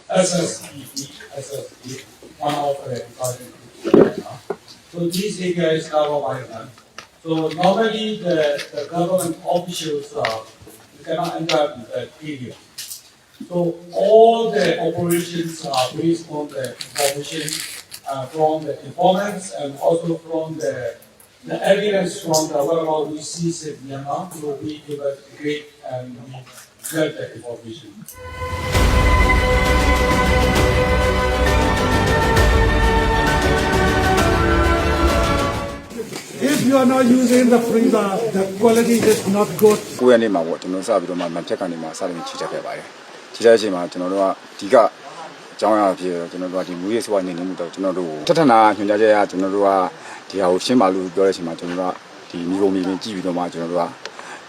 SSE, one of the important. So these APIs cover Python. So normally the government officials cannot enter the area. So all the operations are based on the information from the informants and also from the evidence from the whereabouts we see in Myanmar. So we investigate and we get the information. If you are not using the freezer, the quality is not good. ကိုယ့်ရဲ့နေမှာပေါ့ကျွန်တော်စပြီးတော့မှမဖြတ်ကနေမှစတင်ချီချက်ခဲ့ပါတယ်ချီချက်အချိန်မှာကျွန်တော်တို့ကဒီကအကြောင်းအရာဖြစ်ကျွန်တော်တို့ကဒီမူရေးစွာနေနေမှုတော့ကျွန်တော်တို့ထထနာညွှန်ကြားချက်အရကျွန်တော်တို့ကဒီဟာကိုရှင်းပါလို့ပြောတဲ့အချိန်မှာကျွန်တော်တို့ကဒီမိဘမိမင်းကြည့်ပြီးတော့မှကျွန်တော်တို့က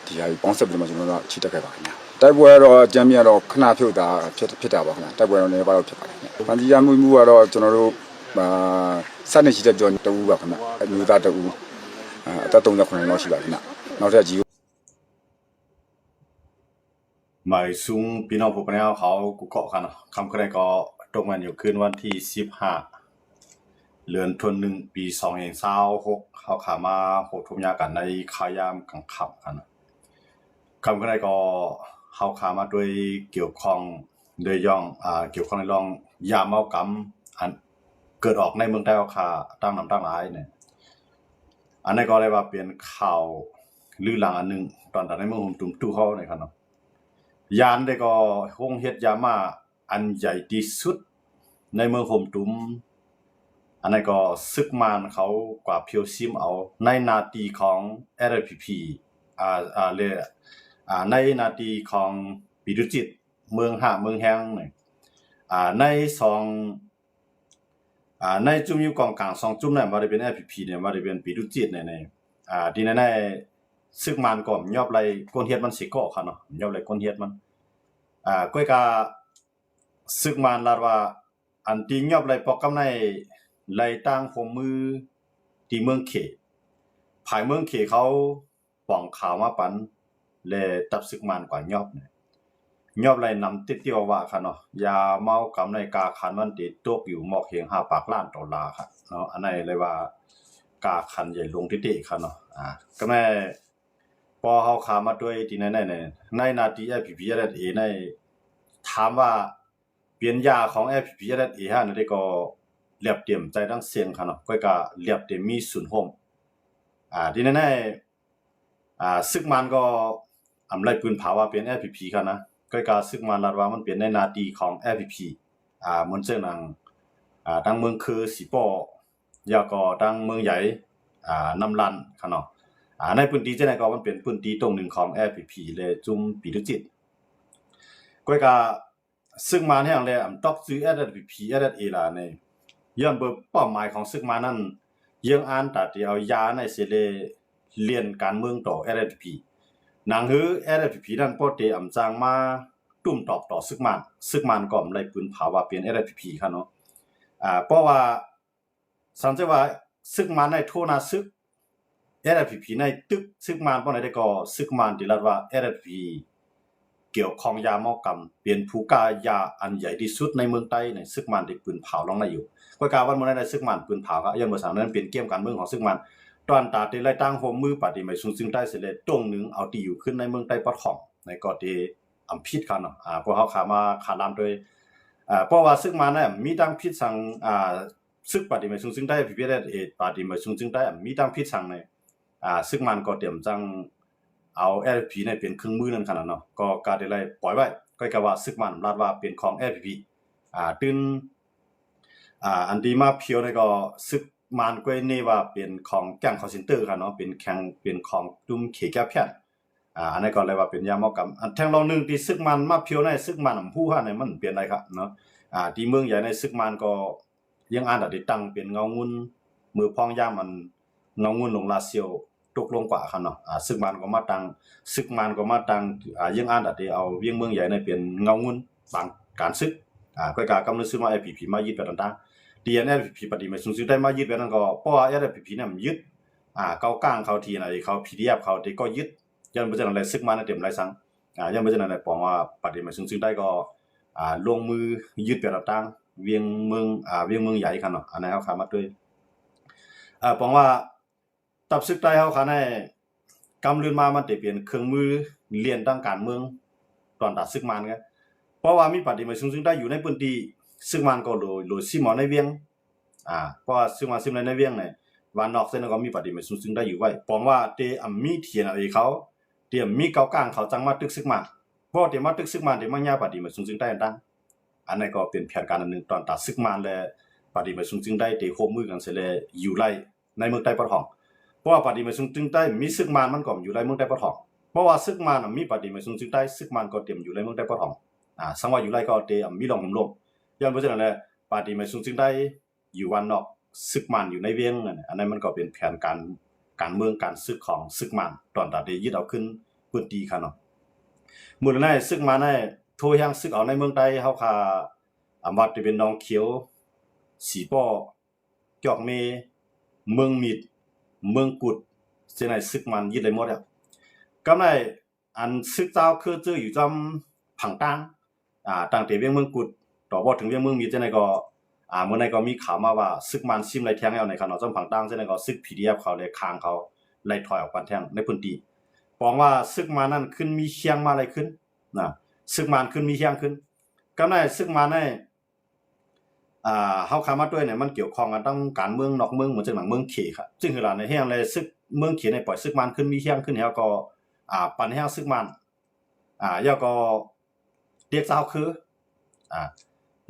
ဒီဟာကိုပေါင်းဆက်ပြီးတော့မှကျွန်တော်တို့ကချီတက်ခဲ့ပါခင်ဗျာတိုက်ပွဲတော့အကြမ်းမြတ်တော့ခဏဖြုတ်တာဖြစ်တာပါခင်ဗျာတိုက်ပွဲတော့လည်းပါတော့ဖြစ်ပါတယ်ခင်ဗျာဖန်တီးရမှုကတော့ကျွန်တော်တို့စတင်ချီတက်ကြောတူပါခင်ဗျာအမျိုးသားတူအသက်39လောက်ရှိပါခင်ဗျာနောက်ထပ်ကြီးหมายซุงพี่น้องผู้ปกครองเขากุเกาะกันคำกระไรก็ตรงมันอยู่คืนวันที่15เดือนธันวาคมปี2026เขาขามาโหดทุมยากันในขายามกังขับกันคำกระไรก็เขาขามาด้วยเกี่ยวข้องโดยย่องเกี่ยวข้องในรองยาเมากำอันเกิดออกในเมืองไทยเขาขาตั้งนำตั้งหลายเนี่ยอันนี้ก็เลยว่าเป็นข่าวลือหลังอันหนึ่งตอนในเมืองหุ่มตุ่มตู้เขาในครับเนาะยานได้ก็ห้องเฮ็ดยามาอันใหญ่ที่สุดในเมืองโฮมตุ้มอันนั้นก็ซึกมานเขากว่าเพียวซิมเอาในนาทีของ LPP เลยในนาทีของปิดุจิตเมืองหาเมืองแห้งนี่ในสองในจุ่มอยู่กองกลาง2จุ่มเนี่ยบ่ได้เป็น LPP เนี่ยบ่ได้เป็นปิดุจิตเนี่ยที่ในซึกมานก็ยอบไรก้นเฮ็ดมันสิเกาะค่ะเนาะยอบไรก้นเฮ็ดมันก้อยกาซึกมานลาว่าอันที่ยอบไรปอกกำในไล่ตั้งผมมือที่เมืองเขภายเมืองเขเขาป้องข่าวมาปันและตับซึกมานกว่ายอบเนี่ยยอบไรนำติดที่ว่าค่ะเนาะยาเมากำในกาคันมันติดตกอยู่หมอกเฮียง5 ปากล้านดอลลาร์ค่ะเนาะอันไหนเลยว่ากาคันใหญ่ลงติดๆค่ะเนาะก็แม่พอเขาขามาด้วยที่ในนาที FPPSA ในถามว่าเปลี่ยนยาของ FPPSA ฮะนี่ก็เรียบเตรียมใจทั้งเสียงค่ะเนาะก็เรียบเตรียมมีศูนย์โฮมที่ในซึกมันก็อำไล่ปืนเผาว่าเป็น FPP ค่ะนะก็ซึกมันลาดว่ามันเปลี่ยนในนาทีของ FPP มันเจ้านังดังเมืองคือสีป้อยาก็ดังเมืองใหญ่น้ำลันค่ะเนาะในพื้นที่เจ้าไหนก็มันเป็นพื้นที่ตรงหนึ่งของ LPP เลยจุ่มปีดุจิตก็ซึ่งมาเนี่ยเลยตอกซื้อ LPP LA ล่ะในเรื่องเป้าหมายของซึ่งมานั่นยังอ่านแต่ที่เอายาในเสเลเรียนการเมืองต่อ LPP หนังหือ LPP นั่นพอเตจางมาตุ่มตอบต่อซึ่งมันก็เลยปืนเผาว่าเป็น LPP ค่ะเนาะเพราะว่าสังเกตว่าซึ่งมันในโทนาซึกLPP ในตึกซึกมานป้อไหนได้ก็ซึกมานที่รัฐว่า LPP เกี่ยวข้องยาเมากำเป็นผู้กายาอันใหญ่ที่สุดในเมืองใต้ในซึกมานที่ปืนเผาลงในอยู่ก็กาวันเมื่อในซึกมานปืนเผาก็ยังบ่สามนั้นเป็นเกมการเมืองของซึกมานตอนตาที่ไล่ตั้งโฮมมือปฏิไม่ซึ่งใต้เสร็จเลยตรงนึงเอาที่อยู่ขึ้นในเมืองใต้ปอดของในก็ที่อำพิษกันเนาะพวกเขาขามาขาลามโดยเพราะว่าซึกมานน่ะมีตั้งพิษสั่งซึกปฏิไม่ซึ่งใต้พิพิธปฏิไม่ซึ่งใต้มีตั้งพิษสั่งในซึ่งมันก็เตรียมจังเอา LPP ในเป็นเครื่องมือนั่นขนาดเนาะก็การได้ไล่ปล่อยไว้ก็กะว่าซึ่งมันลาดว่าเป็นของ LPP ตื่นอันที่มาเพียวนี่ก็ซึกมันก็นี่ว่าเป็นของแก๊งคอลเซ็นเตอร์ค่ะเนาะเป็นของตุ้มเขแก้แผ่นอันนี้ก็เลยว่าเป็นยาเมากำอันแทงลองนึงที่ซึกมันมาเพียวในซึกมันผู้ฮะเนี่ยมันเปลี่ยนได้ครับเนาะที่เมืองใหญ่ในซึกมันก็ยังอ่านได้ตั้งเป็นเงางุนมือพองยามันเงาเงินลงลาเซียวตกลงกว่าครับเนาะซึกมันก็มาตั้งยังอ่านแต่เอาเวียงเมืองใหญ่ในเป็นเงาเงินบางการซึกก็กำลังซื้อมา LPP มายึดไปต่างๆ DNLPP ปฏิไม่สูงสุดได้มายึดไปนั่นก็เพราะว่า LPP เนี่ยมันยึดเก้ากลางเขาทีไหนเขา PDF เขาที่ก็ยึดยันบ่จังได๋ซึกมันเต็มหลายสังยันบ่จังได๋ปองว่าปฏิไม่สูงสุดได้ก็ ลงมือยึดเปียต่างเวียงเมืองใหญ่คันเนาะอันนั้นเฮาขามาด้วยปองว่าตับซึกใต้เฮาขาในกำลืนมามันได้เป็นเครื่องมือเลียนทางการเมืองตอนตัดซึกมันไงเพราะว่ามีปฏิมาซึ่งได้อยู่ในพื้นที่ซึกมันก็โดยซิหมอในเวียงเพราะว่าซึกมันซิมในเวียงเนี่ยวันนอกเส้นก็มีปฏิมาซึ่งได้อยู่ไว้ปองว่าเตอมีเทียนอะไรเขาเตมีเกากลางเขาจังมาตึกซึกมันเพราะเตมาตึกซึกมันเตมาญาปฏิมาซึ่งได้ต่างอันนั้นก็เป็นแผนการอันนึงตอนตัดซึกมันและปฏิมาซึ่งได้เตโฮมมือกันเสเลยอยู่ไล่ในเมืองใต้ปะทองเพราะว่าปฏิมาซึ่งได้มีซึกมันก็อยู่ในเมืองใต้ปะทองเพราะว่าซึกมันมีปฏิมาซึ่งได้ซึกมันก็เต็มอยู่ในเมืองใต้ปะทองสังว่าอยู่ไล่ก็เตมีลองผมลงย้อนเพราะฉะนั้นแหละปฏิมาซึ่งได้อยู่วันนอกซึกมันอยู่ในเวียงอันนั้นมันก็เป็นแผนการเมืองการซึกของซึกมันตอนตัดได้ยึดเอาขึ้นพื้นที่ค่ะเนาะมื้อนั้นซึกมันโทยังซึกเอาในเมืองใต้เฮาค่ะวัดที่เป็นหนองเขียวสีป้อจอกเมเมืองมิดเมืองกุดเสไหนซึกมันยึดได้หมดแล้วกำไรอันซึกเจ้าคือจื้ออยู่จำผังตั้งตั้งแต่เวียงเมืองกุดต่อบ่ถึงเวียงเมืองมิดจังได๋ก็เมื่อไหร่ก็มีข่าวมาว่าซึกมันซิมไล่แทงเอาในขณะจำผังตั้งจังได๋ก็ซึก PDF เขาเลยค้างเขาไล่ถอยออกกันแทงในพื้นที่ปองว่าซึกมันนั้นขึ้นมีเคียงมาอะไรขึ้นซึกมันขึ้นมีเคียงขึ้นกำไรซึกมันเฮาขามาด้วยเนี่ยมันเกี่ยวข้องกันทั้งการเมืองนอกเมืองเหมือนจังหนังเมืองเขครับซึ่งคือล่ะในแห่งเลยซึกเมืองเขในปล่อยซึกมันขึ้นมีเฮียงขึ้นแล้วก็ปันแห่งซึกมันแล้วก็เรียกเจ้าคือ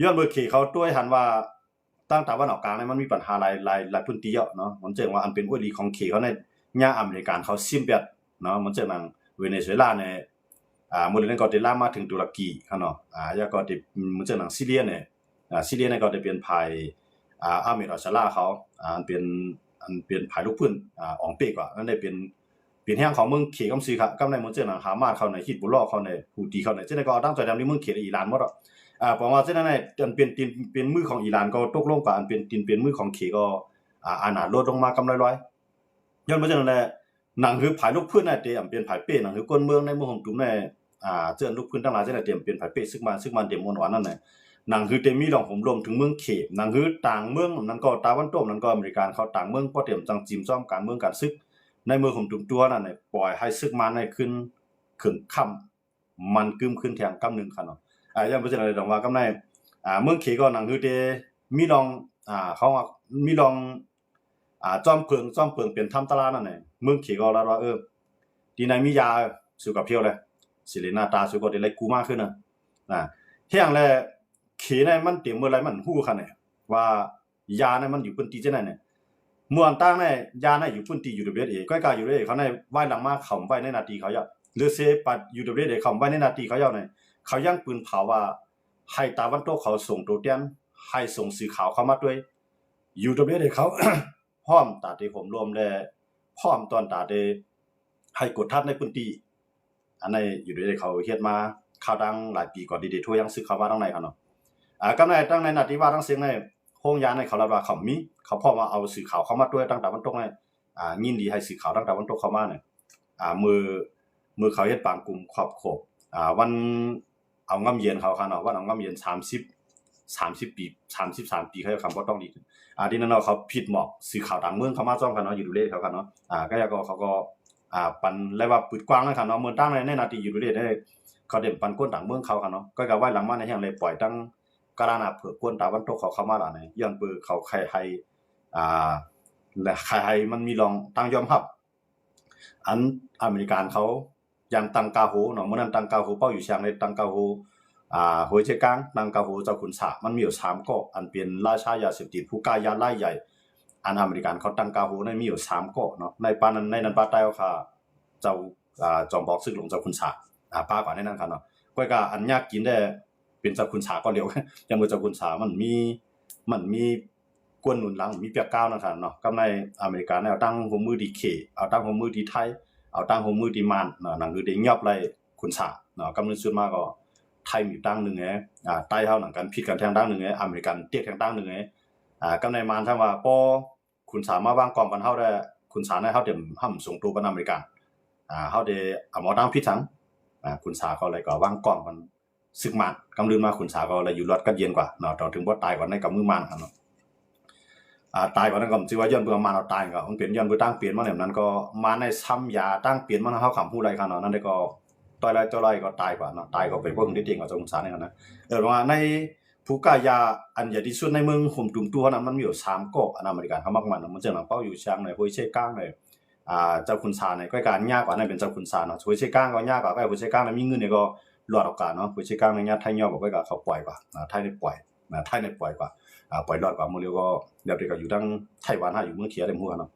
ย้อนเมืองเขเขาด้วยหันว่าตั้งตะวันออกกลางเนี่ยมันมีปัญหาหลายพื้นที่เยอะเนาะมันจังว่าอันเป็นอวยลีของเขเขาในญาอเมริกันเขาซิมเปียดเนาะมันจังหนังเวเนซุเอลาเนี่ยมื้อนั้นก็ได้ลามมาถึงตุรกีเนาะแล้วก็ที่มันจังหนังซีเรียเนี่ยซีเรียเนี่ยก็ได้เป็นภายอาเมริกาชะลาเขาอันเป็นภายลูกพื้นอองเปกว่านั่นได้เป็นแห่งของเมืองเขกำซีครับกำในเมืองเจนังหามาเขาในฮิซบุลลอฮ์เขาในฮูตีเขาในจังได๋ก็ตั้งใจทำในเมืองเขตอิหร่านหมดเพราะว่าจังนั้นอันเป็นมือของอิหร่านก็ตกลงกับอันเป็นมือของเขก็อานาลดลงมากำร้อยย้อนเพราะฉะนั้นแหละหนังคือภายลูกพื้นน่ะเตอันเป็นภายเป้หนังคือก้นเมืองในเมืองของตุ้มในเจิ้นลูกพื้นทั้งหลายจังได๋เตเป็นภายเป้ซึกมันเต็มมวลหวานนั่นน่ะหนังคือเต็มมีหลองผมรวมถึงเมืองเขตหนังคือต่างเมืองนั้นก็ตะวันตกนั้นก็อเมริกันเขาต่างเมืองก็เตรียมจังจิ้มซ้อมการเมืองการซึกในเมืองของตุ้มตัวนั่นน่ะปล่อยให้ซึกมันให้ขึ้นค่ำมันกึมขึ้นแทงกำนึงคั่นเนาะย้อนเพราะฉะนั้นต้องว่ากำในเมืองเขตก็หนังคือเตมีลองเขามีลองจอมเพิงเป็นถ้ำตะลานั่นน่ะเมืองเขตก็ว่าดีไหนมียาสุกับเพียวเลยสิเลนาตาสุก็ได้ไล่กูมากขึ้นน่ะแห่งแลเขในมันเตรียมเมื่อไรมันฮู้คั่นเนี่ยว่ายาเนี่ยมันอยู่พื้นที่จังได๋เนี่ยมวนต่างเนี่ยยาเนี่ยอยู่พื้นที่ UWSA ก้อยกาอยู่เขาในไว้หลังมาเข้าไว้ในนาทีเขาอย่าหรือเซปัด UWSA เข้าไว้ในนาทีเขาอย่าเนี่ยเขายังปืนเผาว่าให้ตะวันตกเขาส่งตัวเตียนให้ส่งสื่อข่าวเข้ามาด้วย UWSA เขา พร้อมตาที่ผมรวมและพร้อมตอนตาได้ให้กดทับในพื้นที่อันในUWSA เขาเฮ็ดมาข่าวดังหลายปีก่อนดีๆทั่วยังซึกเข้ามาทางในคั่นเนาะกำในตั้งในนาทีว่าทั้งเสียงในโฮงยานในเขาว่าเขามีเขาพร้อมว่าเอาสื่อข่าวเข้ามาด้วยตั้งแต่วันตกในยินดีให้สื่อข่าวตั้งแต่วันตกเข้ามาเนี่ยมือเขาเฮ็ดปางกลุ่มครอบครบวันเอางํเย็นเขาคั่นเนาะวันเอางํเย็น30ปี33ปีเขาคำบ่ต้องดีทีนั้นเนาะเขาผิดหมอกสื่อข่าวต่างเมืองเข้ามาจ้องคั่นเนาะอยู่ดูเลเขาคั่นเนาะก็อยากเขาก็ปันเรียกว่าปืดกว้างคั่นเนาะเมืองตั้งในนาทีอยู่ดูเลได้เขาเด่นปันก้นต่างเมืองเขาคั่นเนาะก็ไว้หลังมาในแห่งเลยปล่อยตั้งกะลานาเผือกก้นตะวันตกเขาเข้ามาล่ะเนี่ยย้อนปือเขาใครให้และใครให้มันมีรองตั้งยอมรับอันอเมริกันเขายังตั้งกาโหเนาะมื้อนั้นตั้งกาโหเป้าอยู่เชียงในตั้งกาโหโหยเจกังตั้งกาโหเจ้าขุนสะมันมีอยู่3เกาะอันเป็นราชายาเสพติดผู้กล้ายารายใหญ่อันอเมริกันเขาตั้งกาโหในมีอยู่3เกาะเนาะในปานนั้นปาใต้ค่ะเจ้าจอมบอกซึกหลวงเจ้าขุนสะป้ากว่าในนั้นคั่นเนาะก้อยก็อันยากกินได้เป็นเจ้าคุณสาก็เร็วจังว่าเจ้าคุณสามันมีกวนหนุนหลังมีเปียกก้าวนะครับเนาะกำในอเมริกาเนี่ยเอาตั้งหัวมือดีเคเอาตั้งหัวมือดีไทยเอาตั้งหัวมือดีมานเนาะนั่นคือได้ยอบไรคุณสาเนาะกำนึงสุดมาก็ไทยมีตั้งนึงไงใต้เฮาหนังกันผิดกันแทงตั้งนึงไงอเมริกันเตี้ยแทงตั้งนึงไงกำในมานถ้าว่าปอคุณสามาวางกองกันเฮาได้คุณสาให้เฮาเต็มห้ำส่งตัวเป็นอเมริกันเฮาได้เอาหมอตั้งผิดทั้งคุณสาเขาเลยก็วางกองกัน ซึกมันกำลืนมาขุนสาก็เลยอยู่รอดกันเย็นกว่าเนาะต่อถึงบ่ตายก่อนในกับมือมันครับเนาะตายก่อนนั้นก็สิว่าย้อนเบื่อมันเอาตายก็มันเป็นย้อนเบื่อตั้งเปลี่ยนมาแบบนั้นก็มาในซ้ำยาตั้งเปลี่ยนมันเฮาคำพูดอะไรครับเนาะนั่นได้ก็ต่อยไรก็ตายกว่าเนาะตายก็ไปบ่ถึงได้จริงก็สงสารนั่นนะว่าในผู้กายาอันใหญ่ที่สุดในเมืองห่มตุ่มตัวนั้นมันมีอยู่3เกาะอเมริกันเขามักมันจะหนังเป้าอยู่เชียงในห้วยเชก้างเลยเจ้าคุณซาเนี่ยก็การยากกว่านั่นเป็นเจ้าคุณซาเนาะห้วยเชก้างก็ยากกว่าห้วยเชก้างนั้นมีเงินเนี่ยก็รอดโอกาสเนาะห้วยเชก้างในญาติไทยย่อบอกว่าเขาปล่อยกว่าไทยได้ปล่อยไทยได้ปล่อยกว่าปล่อยรอดกว่ามื้อเดียวก็เดี๋ยวก็อยู่ทั้งไต้หวันอยู่เมืองเขียได้มื้อเนาะ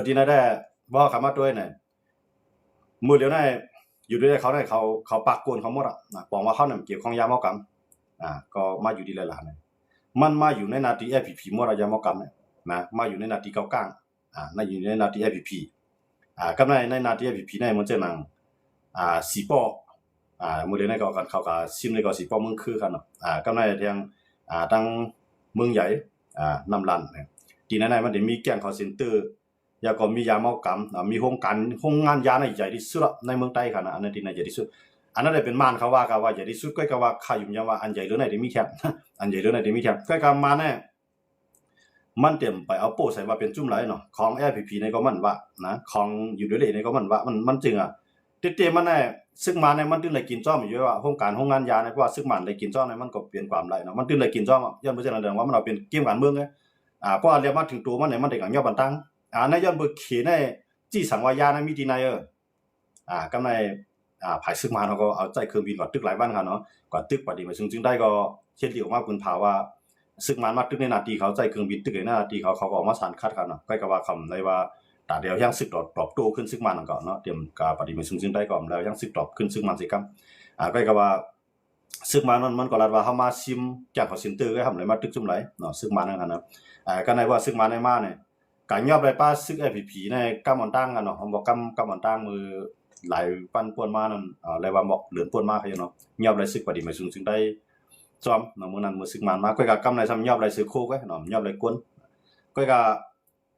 ทีนั้นได้บ่คำว่าด้วยเนี่ยมื้อเดียวได้อยู่ด้วยเขาได้เขาปากโกนเขาหมดบอกว่าเขาเนี่ยเกี่ยวข้องยาเมากรรมก็มาอยู่ดีหลายๆเนี่ยมันมาอยู่ในนาที FPP หมดยาเมากรรมเนี่ยนะมาอยู่ในนาทีเก้ากลางในอยู่ในนาที FPP กับในนาที FPP เนี่ยมันจะนั่งสีปอมื้อเดียวได้ก็กันเขาก็ซิมเลยก็สีปอเมืองคือกันเนาะกับในทางทางเมืองใหญ่น้ำลั่นเนี่ยทีนั้นมันได้มีแก๊งคอลเซ็นเตอร์ยาก็มียาเมากรรมมีโรงงานยาในใหญ่ที่สุดในเมืองใต้ค่ะนะอันนั้นที่ใหญ่ที่สุดอันนั้นได้เป็นม่านเขาว่าใหญ่ที่สุดก็ว่าข้าอยู่ยังว่าอันใหญ่หรือไหนที่มีแค่อันใหญ่หรือไหนที่มีแค่ก็มาแน่มันเต็มไปเอาโป้ใส่ว่าเป็นจุ่มไหลเนาะของ FPP ในก็มันว่านะของอยู่ด้วยในก็มันว่ามันจริงเต็มมันแน่ซึ่งมาเนี่ยมันตึ้งเลยกินจ้อมอยู่ว่าโครงงานยาเนี่ยเพราะว่าซึ่งมันเลยกินจ้อมเนี่ยมันก็เปลี่ยนความไหลเนาะมันตึ้งเลยกินจ้อมย้อนบ่ใช่นั่นแสดงว่ามันเอาเป็นเกมการเมืองไงเพราะว่าเรียกมาถึงตัวมันเนี่ยมันได้กันย่อบันตังในย้อนบ่เขในจี้สังวายาในมีที่ไหนกำในภายซึ่งมาเขาก็เอาใจเครื่องบินก่อนตึกหลายบ้านกันเนาะก่อนตึกปฏิมาซึ่งได้ก็เช่นเดียวมาคุณภาวะซึ่งมาตึกในนาทีเขาใจเครื่องบินตึกในนาทีเขาก็ออกมาสารคัดกันเนาะก็ว่าคำได้ว่าตาเดียวยังสึกตอบโต้ขึ้นซึ่งมันก่อนเนาะเตรียมการปฏิมาซึ่งได้ก่อนแล้วยังสึกตอบขึ้นซึ่งมันสิครับก็ว่าซึ่งมันก็รัดว่าเฮามาซิมจากคอลเซ็นเตอร์ก็ทำได้มาตึกจุ่มไหลเนาะซึ่งมันนั่นนะก็ในว่าซึ่งมันในมาเนี่ยการยอบได้ป้าซึ่ง FPP ในกำมอนตั้งกันเนาะผมบอกกำมอนตั้งมือหลายปันป่วนมานั่นอะไรว่าบอกเหลือนป่วนมาเขาเนาะยอบได้ซึกปฏิมาซึ่งได้จอมเนาะมื้อนั้นมื้อซึกมันมาก็กำในซ้ำยอบได้ซึกโคก็เนาะยอบได้กวนก็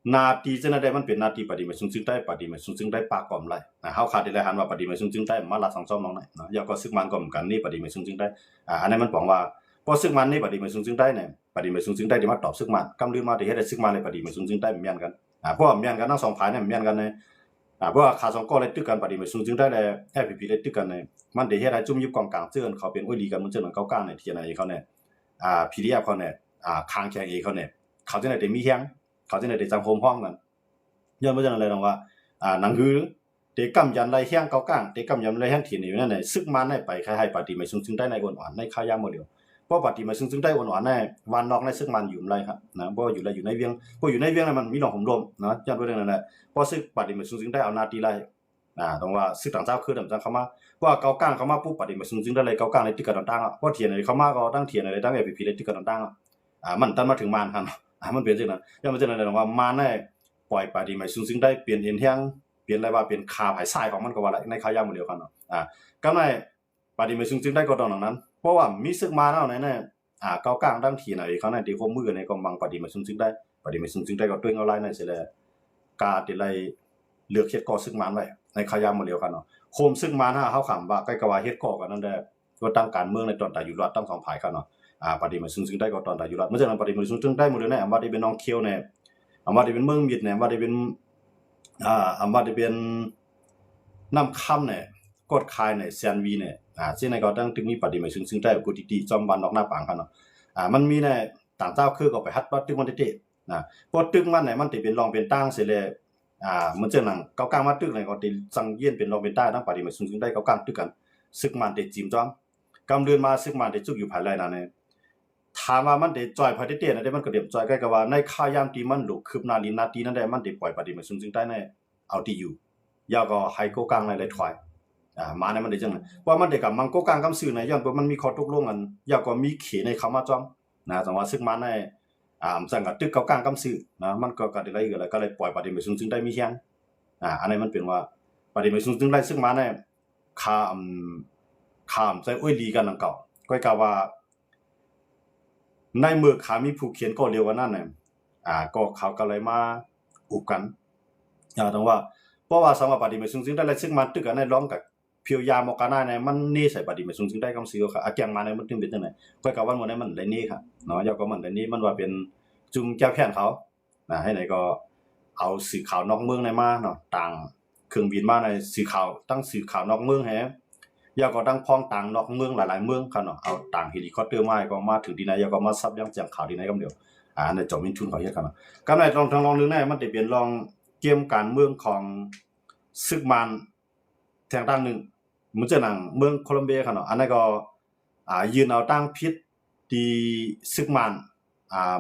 นาทีจังได๋มันเป็นนาทีปฏิมาซึ่งได้ปฏิมาซึ่งได้ปากก่อมไหลเฮาขาดได้หันว่าปฏิมาซึ่งได้มาละสังซ่อมน้องไหนเนาะยอบก็ซึกมันก็เหมือนกันนี่ปฏิมาซึ่งได้อันนี้มันบอกว่าพอซึกมันนี่ปฏิมาซึ่งได้เนี่ยปฏิมาซึ่งได้ที่มาตอบซึกมันกำลืนมาที่เฮ็ดให้ซึกมันในปฏิมาซึ่งได้เหมือนกันเพราะว่าเหมือนกันทั้งสองฝ่ายเนี่ยเหมือนกันในเพราะว่าขา2ก้อเลยตึกกันปฏิมาซึ่งได้แล้ว FPP ได้ตึกกันในมันได้เฮ็ดให้จุ่มยุบกองกลางเจื้อนเขาเป็นโอ้ยดีกันมันเจื้อนเก้าก้างในที่ไหนเขาเนี่ยPDF เขาเนี่ยค้างแข่งเอเขาเนี่ยเขาจังได๋ได้มีแฮงเขาจังได๋ได้จังโฮมห้องกันย้อนบ่จังได๋เลยว่าหนังหือเตกำยันไรแฮงเก้าก้างเตกำยันไรแฮงที่นี่นั่นน่ะซึกมันได้ไปคล้ายๆปฏิมาซึ่งได้ในอ่อนๆในค่ายามบ่เดียวเพราะปฏิมาซึ่งได้อ่อนๆในวันนอกในซึกมันอยู่ไรครับนะบ่อยู่ไรอยู่ในเวียงบ่อยู่ในเวียงนั้นมันมีหนองหมลมนะย้อนบ่จังนั้นแหละพอซึกปฏิมาซึ่งได้เอานาทีไรต้องว่าซึกต่างเจ้าคือต่างจังเข้ามาเพราะว่าเก้าก้างเข้ามาปุ๊บปฏิมาซึ่งได้เลยเก้าก้างในตึกกันต่างๆเพราะเถียนอะไรเข้ามาก็ตั้งเถียนอะไรตั้ง FPP ในตึกกันต่างๆมันตันมาถึงมานครับมันเปลี่ยนจังนั้นย้อนบ่จังนั้นแหละว่ามาในปล่อยปฏิมาซึ่งได้เปลี่ยนเห็นแฮงเปลี่ยนอะไรว่าเป็นคาภายซ้ายของมันก็ว่าในค่ายามบ่เดียวกันเนาะก็ในปฏิมาซึ่งได้ก็ต้องนั้นเพราะว่ามีซึกมาแล้วในเก้ากลางดังที่ไหนเขาในที่โฮมมือในก็บังปฏิมาซึ่งได้ปฏิมาซึ่งได้ก็ตัวเอาไลน์ในเสร็จแล้วกาติไลเลือกเฮ็ดก่อซึ่งมันไว้ในขยามบ่เดียวกันเนาะโคมซึ่งมันเฮาขำว่าใกล้ก็ว่าเฮ็ดก่อกันนั่นแหละก็ตั้งการเมืองในตอนตาอยู่รัฐตั้ง2ฝ่ายกันเนาะปฏิมาซึ่งได้ก็ตอนตาอยู่รัฐเมื่อฉะนั้นปฏิมาซึ่งได้หมดเลยนะว่าที่เป็นน้องเคียวเนี่ยว่าที่เป็นเมืองมิดเนี่ยว่าที่เป็นว่าที่เป็นน้ำค่ำเนี่ยกดคายเนี่ยแซนวีเนี่ยซึ่งในก็ตั้งถึงมีปฏิมาซึ่งได้กูติจอมบ้านนอกหน้าปางกันเนาะมันมีในต่างเจ้าคือก็ไปฮัดว่าตึกมันเตะพอตึกมันเนี่ยมันติเป็นรองเป็นตั้งเสร็จแล้วมันเจอหนังเก้ากลางมาตึกเลยก็ติสังเยียนเป็นรองเป็นใต้ทั้งปฏิมาซึ่งได้เก้ากลางตึกกันซึกมันเตจิมจอมกำเดือนมาซึกมันเตจุกอยู่ภายในนั่นเนี่ยถามว่ามันเตจอยพอเตะนั่นได้มันก็เดียบจอยใกล้กับว่าในค่ายามที่มันลุกคืบนาลีนาทีนั้นได้มันเตปล่อยปฏิมาซึ่งได้ในเอาที่อยู่ยาวก็ให้เก้ากลางในเลยถอยมาในมันได้จังว่ามันได้กับมังโกกลางกำซื่อในย้อนว่ามันมีข้อตกลงกันยาวก็มีเขในคำว่าจอมจังว่าซึกมันในจังกับตึกเก้ากลางกำซื่อมันก็ได้อะไรก็เลยปล่อยปฏิมาซึ่งได้มีแฮงอันนี้มันเป็นว่าปฏิมาซึ่งได้ซึ่งมาในข้ามใจอ้อยลีกันนั่นเก่าก็กะว่าในเมื่อขามีผู้เขียนก็เร็วกว่านั้นเนี่ยก็เขาก็เลยมาอุบกันต้องว่าเพราะว่าสำหรับปฏิมาซึ่งได้ซึ่งมาตึกกันในร้องกับ เพียวยามอกานาเนี่ยมันนี่ใส่ปฏิมาซุงซึ่งได้คำซื้อค่ะอาแกงมาเนี่ยมันถึงเป็นจังไหนก็กะวันวันนี้มันเลยนี่ค่ะเนาะยาวก็มันเลยนี่มันว่าเป็นจุงแก้วแค้นเขาให้ไหนก็เอาสื่อข่าวนอกเมืองในมาเนาะต่างเครื่องบินมาในสื่อข่าวตั้งสื่อข่าวนอกเมืองแฮยาวก็ตั้งพ้องต่างนอกเมืองหลายๆเมืองค่ะเนาะเอาต่างเฮลิคอปเตอร์มาก็มาถึงที่ไหนยาวก็มาซับยังแจ้งข่าวที่ไหนก็เดียวในจอมินชุนเขาเฮ็ดกันเนาะกำไรลองนึงได้มันได้เป็นลองเกมการเมืองของซึกมันทางด้านนึงมันจะหนังเมืองโคลอมเบียค่ะเนาะอันนั้นก็ยืนเอาตั้งพิษที่ซึกมัน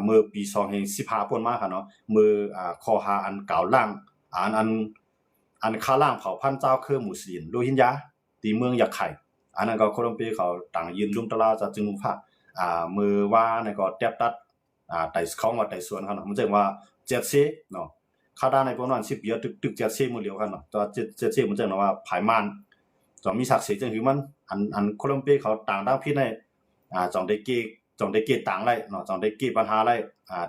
เมื่อปี2015ป่นมาค่ะเนาะมือข้อหาอันกล่าวล่างอันฆ่าล่างเผ่าพันธุ์เจ้าคือมุสลิมโรฮิงญาที่เมืองยะไข่อันนั้นก็โคลอมเบียเขาต่างยืนลุมตะลาจะจึงมุภามือว่าในก็แตบตัดไต่ของว่าไต่สวนค่ะเนาะมันจะว่า7Cเนาะคาดาในประมาณ10ปีตึก7Cมื้อเดียวค่ะเนาะตัว7Cมันจะว่าภายมันจอมมีศักดิ์ศรีจังคือมันอันโคลอมเบียเขาต่างด้านพิษในจองได้เกต่างไรเนาะจองได้เกปัญหาไร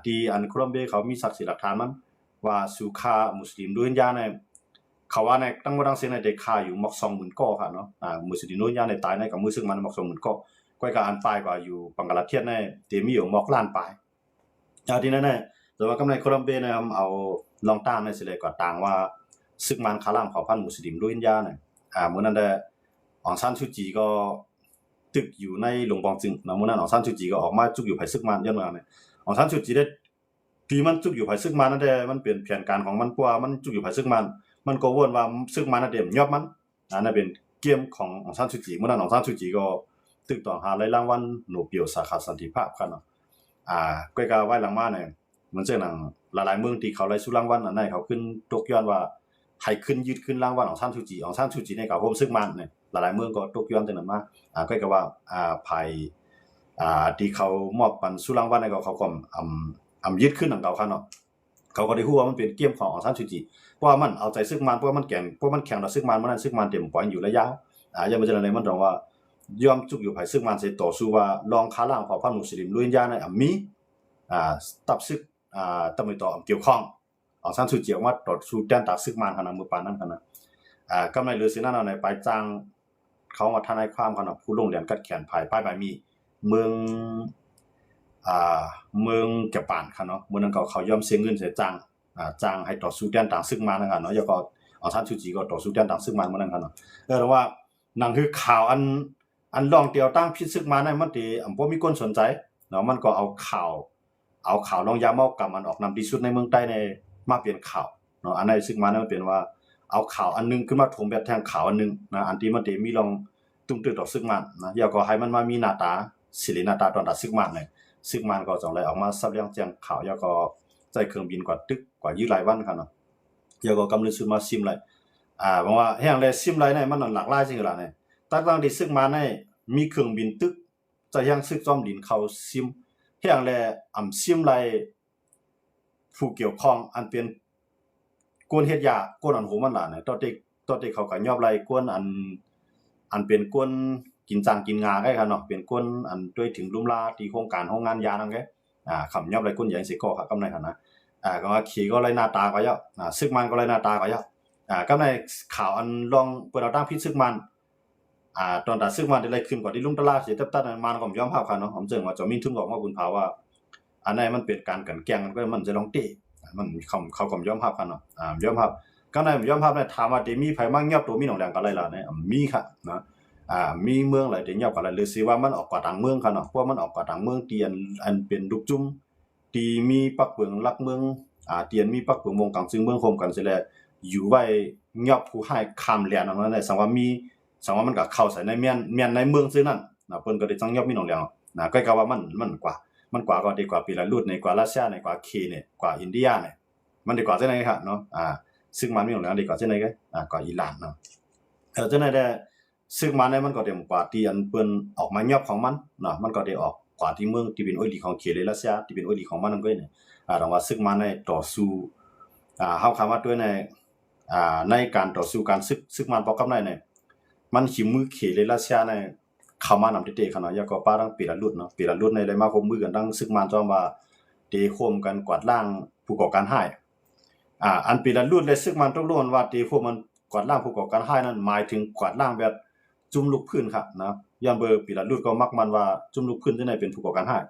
ที่อันโคลอมเบียเขามีศักดิ์ศรีหลักฐานมันว่าสุขามุสลิมโรฮิงญาในเขาว่าในตั้งบ่ดังเสียในเด็กฆ่าอยู่หมอก 20,000 ก่อค่ะเนาะมุสลิมโรฮิงญาในตายในกับมือซึ่งมันหมอก 20,000 ก่อก้อยก็อันปลายกว่าอยู่บังกลาเทศในที่มีอยู่หมอกล้านปลายที่นั่นน่ะแต่ว่ากำในโคลอมเบียเนี่ยเอาลองตามในสิเลยก็ต่างว่าซึกมันคาล่างเผ่าพันธุ์มุสลิมโรฮิงญาเนี่ยมื้อนั้นได้อองซานซูจีก็ตึกอยู่ในหลวงปองจึงนะมื้อนั้นอองซานซูจีก็ออกมาจุกอยู่ภายซึกมันย้อนว่าเนี่ยอองซานซูจีได้ที่มันจุกอยู่ภายซึกมันนั่นแหละมันเป็นแผนการของมันกว่ามันจุกอยู่ภายซึกมันก็วนว่าซึกมันนั่นเด้ยอบมันนั่นเป็นเกมของอองซานซูจีมื้อนั้นอองซานซูจีก็ตึกต่อหาได้รางวัลโนเบลสาขาสันติภาพกันเนาะก้อยก็ไว้หลังมาเนี่ยมันเจ้าหนังหลายๆเมืองที่เขาไล่สู่รางวัลอันนั้นเขาขึ้นตกย้อนว่าให้ขึ้นยึดขึ้นรางวัลของซานซูจีในกับโฮมซึกมันเนี่ยหลายๆเมืองก็ตกย้อนจังนั้นมาก็ก็ว่าภัยที่เขามอบปันสู่รางวัลให้เขาก็ยึดขึ้นของเขาคั่นเนาะเขาก็ได้ฮู้ว่ามันเป็นเกมของซานซูจีเพราะว่ามันเอาใจซึกมันเพราะมันแข่งต่อซึกมันมันนั้นซึกมันเต็มปล่อยอยู่ระยะยังบ่จังได๋มันต้องว่ายอมจุกอยู่ภายซึกมันสิต่อสู้ว่าลองค้าล่างเผ่าพันธุ์มุสลิมโรฮิงญาในมีตับซึกตะมิต่อเกี่ยวข้องอองซานซูจีออกมาต่อสู้แดนตากซึกมันคั่นน่ะมื้อปานนั้นคั่นน่ะกำไรเหลือสินั้นเอาในไปจ้างเขามาทนายความคั่นน่ะผู้ลงเรียนกัดแขนภายป้ายใบมีเมืองแก่ปานคั่นเนาะมื้อนั้นก็เขายอมเสียเงินเสียจ้างให้ต่อสู้แดนตากซึกมันนั่นคั่นเนาะแล้วก็อองซานซูจีก็ต่อสู้แดนตากซึกมันมื้อนั้นคั่นเนาะแต่ว่านั่นคือข่าวอันลองเตียวตั้งพิษซึกมาในมันที่บ่มีคนสนใจเนาะมันก็เอาข่าวลองยาเมากับมันออกนำที่สุดในเมืองใต้ในมาเปลี่ยนข่าวเนาะอันไหนซึกมาเนี่ยมันเป็นว่าเอาข่าวอันนึงขึ้นมาถมแบบแทงข่าวอันนึงนะอันที่มันได้มีลองตุ้มตึกต่อซึกมันนะแล้วก็ให้มันมามีหน้าตาศิริหน้าตาตอนตัดซึกมันเนี่ยซึกมันก็จังได๋ออกมาซับเรื่องแจ้งข่าวแล้วก็ใช้เครื่องบินกว่าตึกกว่ายื้อหลายวันคั่นเนาะแล้วก็กำลังซื้อมาซิมเลยบอกว่าแห่งแลซิมไรเนี่ยมันหลากหลายจริงล่ะเนี่ยตั้งที่ซึกมาในมีเครื่องบินตึกจะยังซึกจอมดินเข้าซิมแห่งแลซิมไรผู้เกี่ยวข้องอันเป็นกวนเฮ็ดยากวนอันโหมันล่ะเนี่ยตอนที่เขาก็ยอบไรกวนอันเป็นกวนกินจางกินงาไงคั่นเนาะเป็นกวนอันด้วยถึงลุ่มลาที่โครงการโรงงานยานั่นแกคำยอบไรกวนใหญ่สิก็ครับกำไรคั่นนะก็ว่าขี่ก็ไรหน้าตาก็ยะซึกมันก็ไรหน้าตาก็ยะกำไรข่าวอันลองเปิดเอาตั้งพิษซึกมันตอนตัดซึกมันได้ขึ้นกว่าที่ลุงตะลาสิตัดมันก็ยอมภาพคั่นเนาะผมเจิงว่าจะมีทุนบอกว่าบุญภาว่าอันไหนมันเป็นการกันแกล้งก็มันจะลองเตะมันเขาก็ยอมภาพคั่นเนาะยอมภาพก็ได้ยอมภาพเนี่ยถามว่าได้มีไผมาเงียบตัวมีหนองแดงก็ไรล่ะเนี่ยมีค่ะนะมีเมืองหลายที่เงียบก็ไรหรือสิว่ามันออกกว่าต่างเมืองคั่นเนาะเพราะมันออกกว่าต่างเมืองเตียนอันเป็นลูกจุ่มที่มีปักเปิงลักเมืองเตียนมีปักเปิงวงกลางซึ่งเมืองโฮมกันสิแลอยู่ไว้เงียบผู้ให้ข้ามแลนนั้นได้สังว่ามันก็เข้าใส่ในเมียนในเมืองซื่อนั่นเพิ่นก็ได้จังยอบมีหนองแดงก็กะว่ามันกว่าก็ดีกว่าปีละรุ่นในกว่ารัสเซียในกว่าเคเนี่ยกว่าอินเดียเนี่ยมันดีกว่าจังได๋ครับเนาะซึ่งมันมีหนองแดงดีกว่าจังได๋กว่าอิหร่านเนาะจังได๋ได้ซึ่งมันเนี่ยมันก็เต็มกว่าที่อันเปิ้นออกมายอบของมันเนาะมันก็ได้ออกกว่าที่เมืองที่เป็นโอลีของเคเลยรัสเซียที่เป็นโอลีของมันนั่นก็เนี่ยต้องว่าซึ่งมันในต่อสู้เฮาคำว่าด้วยในการต่อสู้การซึกมันปอกกับในเนี่ยมันหิมือเขเลยรัสเซียในเข้ามานำเตะคั่นเนาะยาก็ป้าทั้งปีละรุ่นเนาะปีละรุ่นในเลยมาคมมือกันทั้งซึกมันจอมว่าเตะโคมกันกวาดล้างผู้ก่อการร้ายอันปีละรุ่นเลยซึกมันต้องล้วนว่าเตะโคมมันกวาดล้างผู้ก่อการร้ายนั้นหมายถึงกวาดล้างแบบ จุ่มลูกพื้นครับนะยามเบอร์ปีละลุดก็มักมันว่าจุ่มลูกพื้นที่ไหนเป็นผู้ก่อการร้าย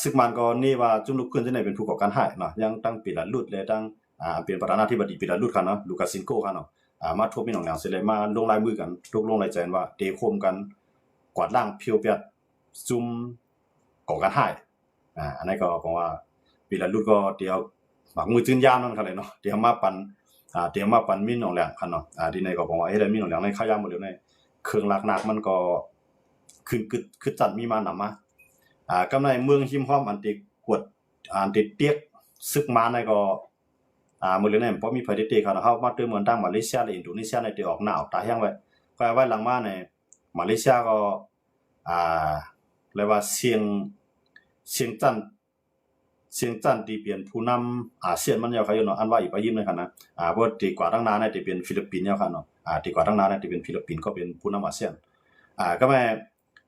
ซึกมันก็นี่ว่าจุ่มลูกพื้นที่ไหนเป็นผู้ก่อการร้ายเนาะยังตั้งปีละลุดเลยตั้งเป็นประธานาธิบดีปีละลุดครับเนาะลูกาซินโกครับเนาะมาทบมีหนองหลางเสร็จเลยมาลงลายมือกันตกลงลายใจว่าเตะโคมกันกวาดล้างเพียวเปียดจุ่มก่อการร้ายอันนี้ก็บอกว่าปีละลุดก็เดี๋ยวหมักมือจืนยามนั่นครับเลยเนาะเดี๋ยวมาปั่นมีหนองหลางครับเนาะที่ไหนก็บอกว่าได้มีหนองหลางในข้ายามหมดเลยในเครื่องลักหนักมันก็คือจัดมีมานำมากำในเมืองหิมห้อมอันติกวดอันติเตียกซึกมาในก็มื้อเลยเนี่ยบ่มีไผได้เตะเขาเฮามาเติมเหมือนทางมาเลเซียและอินโดนีเซียในที่ออกหนาวตาแห้งไว้ก็ไว้หลังมาในมาเลเซียก็เรียกว่าเสียงจันที่เป็นผู้นำอาเซียนมันยาวเขาอยู่เนาะอันว่าอีกไปยิ้มเลยครับนะบ่ดีกว่าตั้งนานเนี่ยที่เป็นฟิลิปปินส์ยาวครับเนาะดีกว่าตั้งนานเนี่ยที่เป็นฟิลิปปินส์ก็เป็นผู้นำอาเซียนก็แม่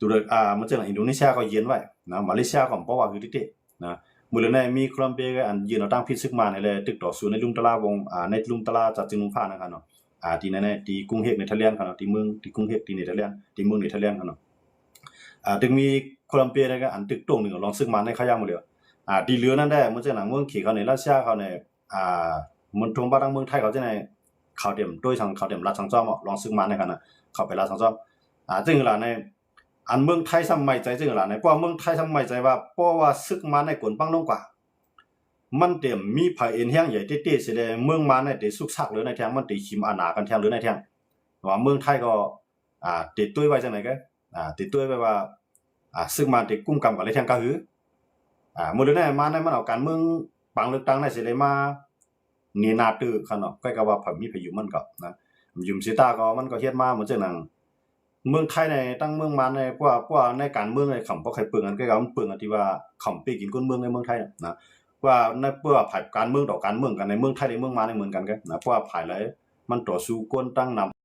ดูเลยมันจะอินโดนีเซียก็เย็นไว้นะมาเลเซียก็บ่ว่าคือตินะมื้อเลยมีโคลัมเบียก็อันยืนเอาตั้งพิษซึกมาในเลยตึกต่อสู้ในลุงตะลาวงในลุงตะลาจากจึงลุงพานะครับเนาะที่นั่นที่กรุงเฮกเนเธอร์แลนด์ครับเนาะที่เมืองที่กรุงเฮกที่เนเธอร์แลนด์ที่เมืองเนเธอร์แลนด์ครับเนาะถึงมีโคลัมเบียก็อันตึกตรงนึงลองซึกมาในขยามหมดเลยที่เหลือนั่นได้มันจะหนังเมืองขี่เขาในรัสเซียเขาในมันทงบ้านเมืองไทยเขาจะในเขาเต็มด้วยทางเขาเต็มรัฐทางจ้อมลองซึกมาในกันนะเข้าไปรัฐทางจ้อมจึงล่ะในอันเมืองไทยทำไมใจจึงล่ะในเพราะเมืองไทยทำไมใจว่าเพราะว่าซึกมาในกวนปังลงกว่ามันเต็มมีภัยเอ็นแห้งใหญ่เตี้ยๆสิเลยเมืองมาในเตสุกซักหรือในแทงมันตีขิมอานากันแทงหรือในแทงว่าเมืองไทยก็ติดตุ้ยไว้จังไหนก็ติดตุ้ยไว้ว่าซึกมาติดกุ้มกำกับเลยแทงกะหือมื้อนี้มาในมันเอาการเมืองปังเลือกตั้งในสิเลยมานี่นาตื้อคั่นเนาะก็ก็ว่ามีพายุมันก็นะยุมสิตาก็มันก็เฮ็ดมาเหมือนจังนั้นเมืองไทยในตั้งเมืองมาในเพราะว่าในการเมืองในคำบ่ใครเปลืองกันก็มันเปลืองอันที่ว่าคำไปกินคนเมืองในเมืองไทยนะว่าในเพื่อภายการเมืองต่อการเมืองกันในเมืองไทยในเมืองมาในเหมือนกันก็นะเพราะว่าภายหลายมันต่อสู้ก้นตั้งนำ